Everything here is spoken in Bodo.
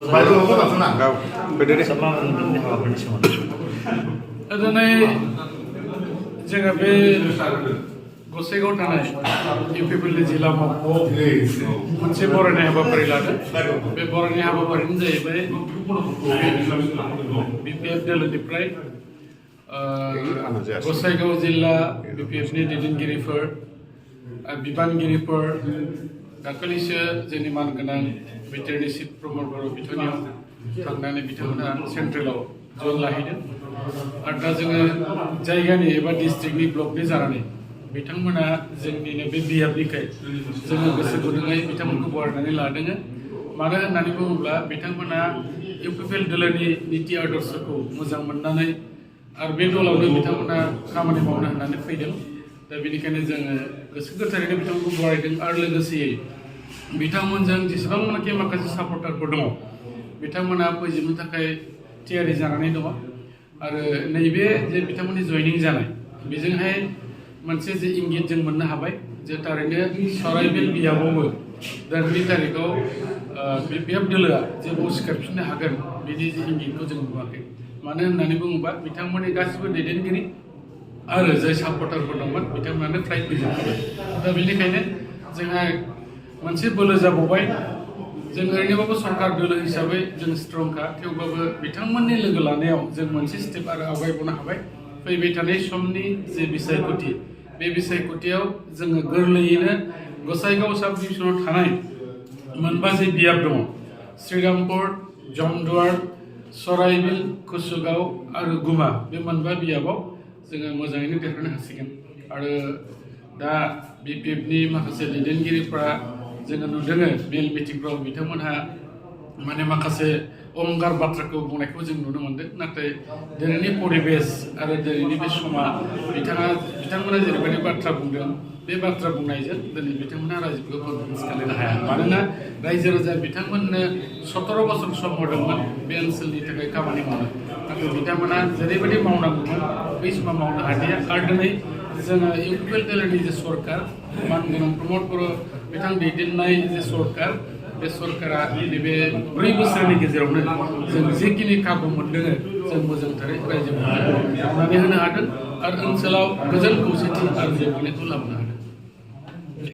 दिनै जोङो बे गसाइगाव थानाय इउपिपिएलनि जिल्ला मावख'आव मोनसे बरायनाय हाबाफारि लादों। बे बरायनाय हाबाफारियानो जाहैबाय बिपिएफ दोलोनिफ्राय गसाइगाव जिल्ला बिपिएफनि दैदेनगिरिफोर बिबानगिरिफोर दाखालिसो जोंनि मानगोनां बिटिआरनि चिफ प्रमद बर' बिथांनियाव थांनानै बिथांमोना सेन्ट्रेलाव जन लाहैदों आरो दा जोङो जायगानि एबा डिस्ट्रिक्टनि ब्लकनि जानानै बिथांमोना जोंनिनो बे बियाबनिखाय जोङो गोसो गुदुङै बिथांमोनखौ बरायनानै लादों। मानो होननानै बुङोब्ला बिथांमोना इउपिपिएल दोलोनि नीति आदर्शखौ मोजां मोननानै आरो बे दलावनो बिथांमोना खामानि मावनो होननानै फैदों। दा बेनिखायनो जोङो गोसो गोथारैनो बिथांमोनखौ बरायदों आरो लोगोसेयै बिथांमोनजों जेसेबांनाखि माखासे सापर्टारफोर दङ बिथांमोना फैजोबनो थाखाय थियारि जानानै दङ आरो नैबे जे बिथांमोननि जयनिं जानाय बेजोंहाय मोनसे जे इंगित जों मोननो हाबाय जे थारैनो सराइबिल बियाबावबो दा 2 तारिखआव बिपिएफ दोलोआ जे सिखारफिननो हागोन बिनि जे इंगितखौ जों नुवाखै। मानो होननानै बुङोबा बिथांमोननि गासिबो दैदेनगिरि आरो जाय सापर्टारफोर दंमोन बिथांमोनानो फ्राय फैजोबखाबाय। दा बेनिखायनो जोंहा मोनसे बोलो जाबावबाय। जों ओरैनोबाबो सरकार दोलो हिसाबै जों स्ट्रंखा, थेवबाबो बिथांमोननि लोगो लानायाव जों मोनसे स्टेप आरो आवगायबावनो हाबाय। फैबाय थानाय समनि जे बिसायख'थि बे बिसायख'थियाव जोङो गोरलैयैनो गसाइगाव साब डिभिजनाव थानाय मोनबा जे बियाब दङ श्रीरामपुर, जमदुवार, सराइबिल, कुसुगाव आरो गुमा बे मोनबा बियाबाव जोङो मोजाङैनो देरहानो हासिगोन। आरो दा बिपिएफनि माखासे दैदेनगिरिफ्रा जोङो नुदों मेल मिटिंफ्राव बिथांमोनहा माने माखासे अहंकार बाथ्राखौ बुंनायखौ जों नुनो मोन्दों। नाथाय दिनैनि परिबेस आरो दिनैनि बे समा बिथांमोना जेरैबायदि बाथ्रा बुंदों बे बाथ्रा बुंनायजों दिनै बिथांमोना रायजोखौ कनभिन्स खालामनो हाया। मानोना रायजो राजा बिथांमोननो 17 बोसोर सम होदोंमोन बे ओनसोलनि थाखाय खामानि मावनो, नाथाय बिथांमोना जेरैबायदि मावनांगौमोन बै समाव मावनो हादिया। आरो दिनै जोङो इउपिपिएल दोलोनि जे सरकार मानगोनां प्रमद बर' बिथां दैदेननाय जे सरकार बे सरकारा नैबे 4 बोसोरनि गेजेरावनो जों जेखिनि खाबु मोनदों जों मोजांथारै रायजोखौ दानानै होनो हादों आरो ओनसोलाव गोजोन खौसेथि आरो जौगानायखौ लाबोनो हादों।